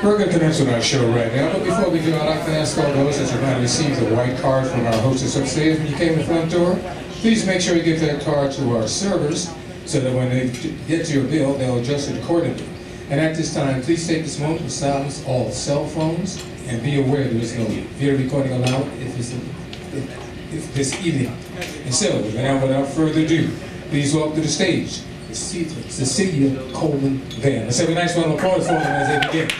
We're going to commence with our show right now, but before we do, I'd like to ask all those that you might have received a white card from our hostess upstairs when you came in the front door, please make sure you give that card to our servers so that when they get to your bill, they'll adjust it accordingly. And at this time, please take this moment to silence all cell phones and be aware there is no video recording allowed if this evening. And so, without further ado, please welcome to the stage the Cecilia Coleman Band. Let's have a nice round of applause for them as they begin.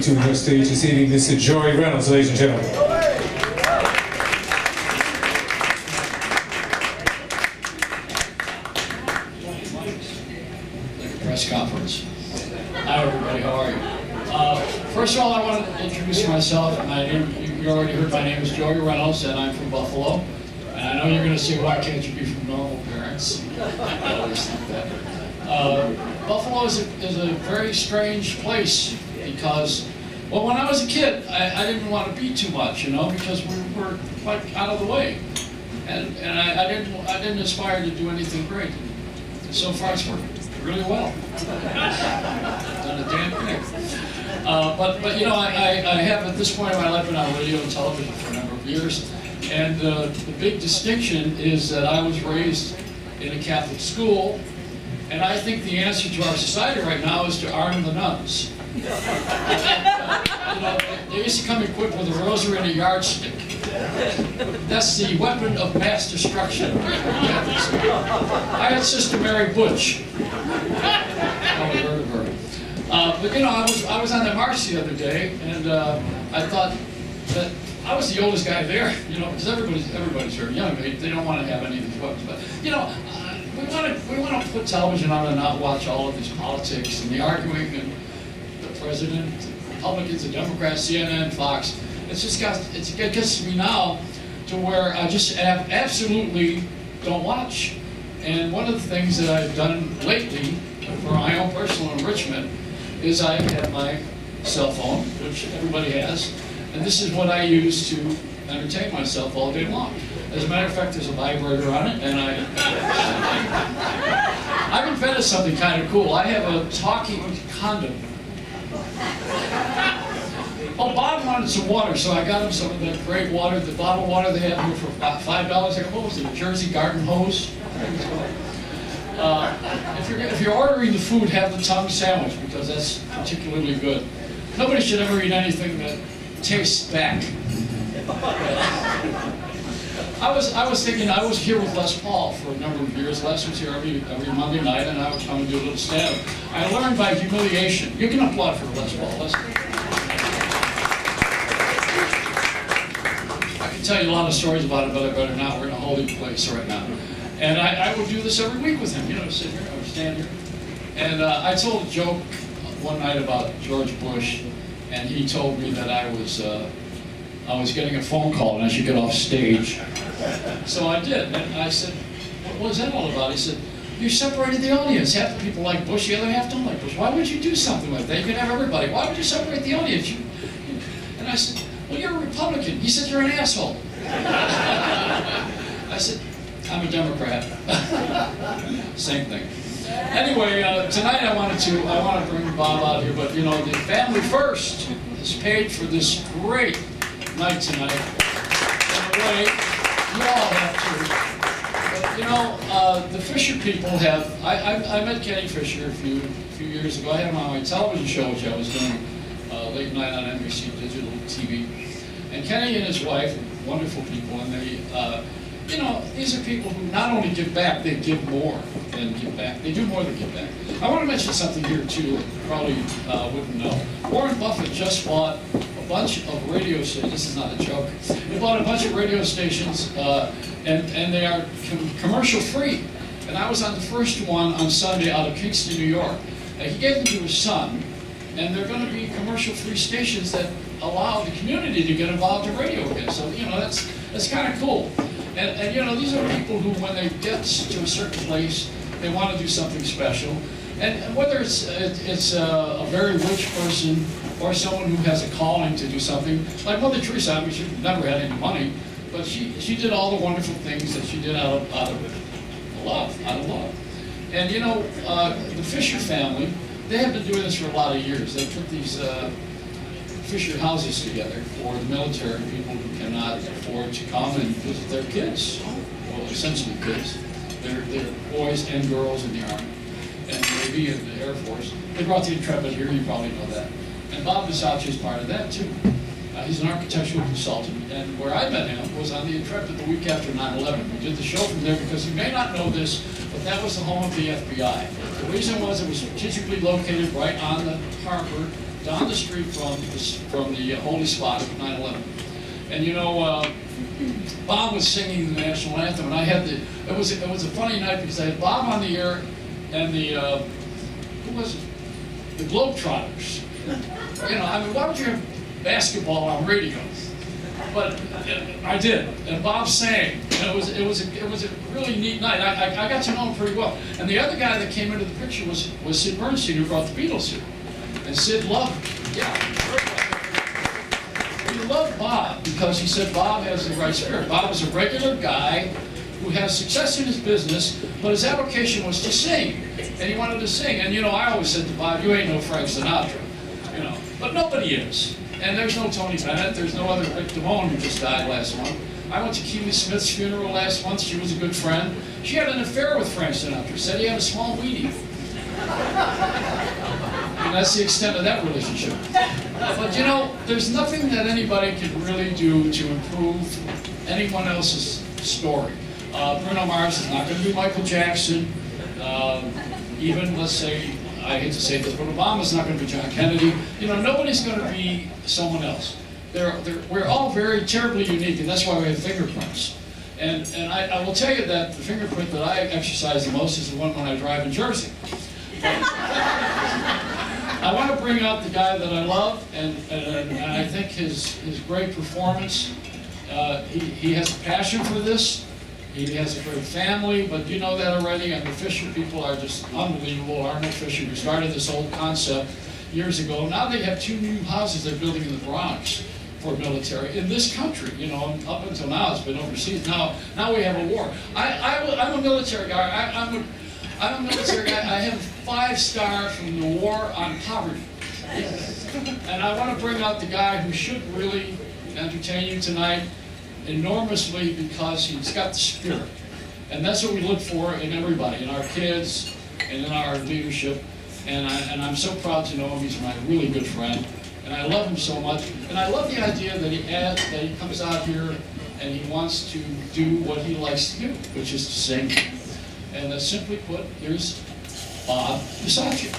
to the stage this evening, this is Joy Reynolds, ladies and gentlemen. Press conference. Hi everybody, how are you? First of all, I want to introduce myself. You already heard my name is Joey Reynolds, and I'm from Buffalo. And I know you're going to say, why can't you be from normal parents? I always think that. Buffalo is a very strange place because, well, when I was a kid, I didn't want to be too much, you know, because we were like out of the way. And I didn't aspire to do anything great. So far it's worked really well. Done a damn thing. But you know, I have at this point in my life been on radio and television for a number of years, and the big distinction is that I was raised in a Catholic school, and I think the answer to our society right now is to arm the nuns. You know, they used to come equipped with a rosary and a yardstick. That's the weapon of mass destruction. I had Sister Mary Butch. Probably heard of her. But you know, I was on the march the other day, and I thought that I was the oldest guy there. You know, because everybody's very young. They don't want to have any of these weapons. But you know, we want to put television on and not watch all of these politics and the arguing and the president, the Republicans, the Democrats, CNN, Fox. It gets to me now to where I just absolutely don't watch. And one of the things that I've done lately for my own personal enrichment is I have my cell phone, which everybody has, and this is what I use to entertain myself all day long. As a matter of fact, there's a vibrator on it, and I've invented something kind of cool. I have a talking condom. Oh, Bob wanted some water, so I got him some of that great water, the bottled water they have here for $5. What was it, Jersey Garden Hose? If you're ordering the food, have the tongue sandwich, because that's particularly good. Nobody should ever eat anything that tastes back. I was thinking, I was here with Les Paul for a number of years. Les was here every Monday night, and I would come and do a little stand-up. I learned by humiliation. You can applaud for Les Paul. I can tell you a lot of stories about it, but I better not. We're in a holy place right now. And I would do this every week with him. You know, sit here, I would stand here. And I told a joke one night about George Bush, and he told me that I was getting a phone call and I should get off stage. So I did, and I said, what was that all about? He said, you separated the audience. Half the people like Bush, the other half don't like Bush. Why would you do something like that? You can have everybody. Why would you separate the audience? And I said, well, you're a Republican. He said, you're an asshole. I said, I'm a Democrat. Same thing. Anyway, tonight I want to bring Bob out here, but you know, the Family First is paid for this great night tonight. In a way, you all have to. But you know, the Fisher people have. I met Kenny Fisher a few years ago. I had him on my television show, which I was doing late night on NBC Digital TV. And Kenny and his wife, wonderful people, and they. You know, these are people who not only give back, they give more than give back. They do more than give back. I want to mention something here, too, that you probably wouldn't know. Warren Buffett just bought a bunch of radio stations. This is not a joke. He bought a bunch of radio stations, and they are commercial-free. And I was on the first one on Sunday out of Kingston, New York. He gave them to his son, and they're going to be commercial-free stations that allow the community to get involved in radio again. So, you know, that's kind of cool. And you know, these are people who, when they get to a certain place, they want to do something special. And whether it's a very rich person or someone who has a calling to do something, like Mother Teresa. I mean, she never had any money, but she did all the wonderful things that she did out of love. And you know, the Fisher family, they have been doing this for a lot of years. They put these Fisher houses together for the military people who cannot afford to come and visit their kids. Well, essentially kids. They're boys and girls in the Army, and Navy and the Air Force. They brought the Intrepid here, you probably know that. And Bob Bisaccia is part of that too. He's an architectural consultant, and where I met him was on the Intrepid the week after 9/11. We did the show from there because you may not know this, but that was the home of the FBI. The reason was it was strategically located right on the harbor down the street from the Holy Spot of 9/11. And you know, Bob was singing the national anthem, and I had the. It was a funny night because I had Bob on the air, and the who was it? The Globetrotters. You know, I mean, why would you have basketball on radio? But I did, and Bob sang. And it was a really neat night. I got to know him pretty well. And the other guy that came into the picture was Sid Bernstein, who brought the Beatles here. And Sid loved him. Yeah. He loved Bob because he said Bob has the right spirit. Bob was a regular guy who has success in his business, but his avocation was to sing. And he wanted to sing. And you know, I always said to Bob, you ain't no Frank Sinatra. You know, but nobody is. And there's no Tony Bennett, there's no other Rick Damone who just died last month. I went to Keely Smith's funeral last month. She was a good friend. She had an affair with Frank Sinatra, said he had a small weenie. And that's the extent of that relationship. But you know, there's nothing that anybody can really do to improve anyone else's story. Bruno Mars is not going to be Michael Jackson. Even, let's say, I hate to say this, but Obama's not going to be John Kennedy. You know, nobody's going to be someone else. We're all very terribly unique, and that's why we have fingerprints. And I will tell you that the fingerprint that I exercise the most is the one when I drive in Jersey. I want to bring out the guy that I love, and I think his great performance. He has a passion for this. He has a great family, but you know that already, and the Fisher people are just unbelievable. Arnold Fisher, who started this whole concept years ago. Now they have 2 new houses they're building in the Bronx for military in this country. You know, up until now it's been overseas. Now we have a war. I'm a military guy. I'm a military guy. I have 5-star from the war on poverty. And I want to bring out the guy who should really entertain you tonight enormously because he's got the spirit. And that's what we look for in everybody, in our kids and in our leadership. And I'm so proud to know him. He's my really good friend. And I love him so much. And I love the idea that he comes out here and he wants to do what he likes to do, which is to sing. And simply put, here's Bob beside you.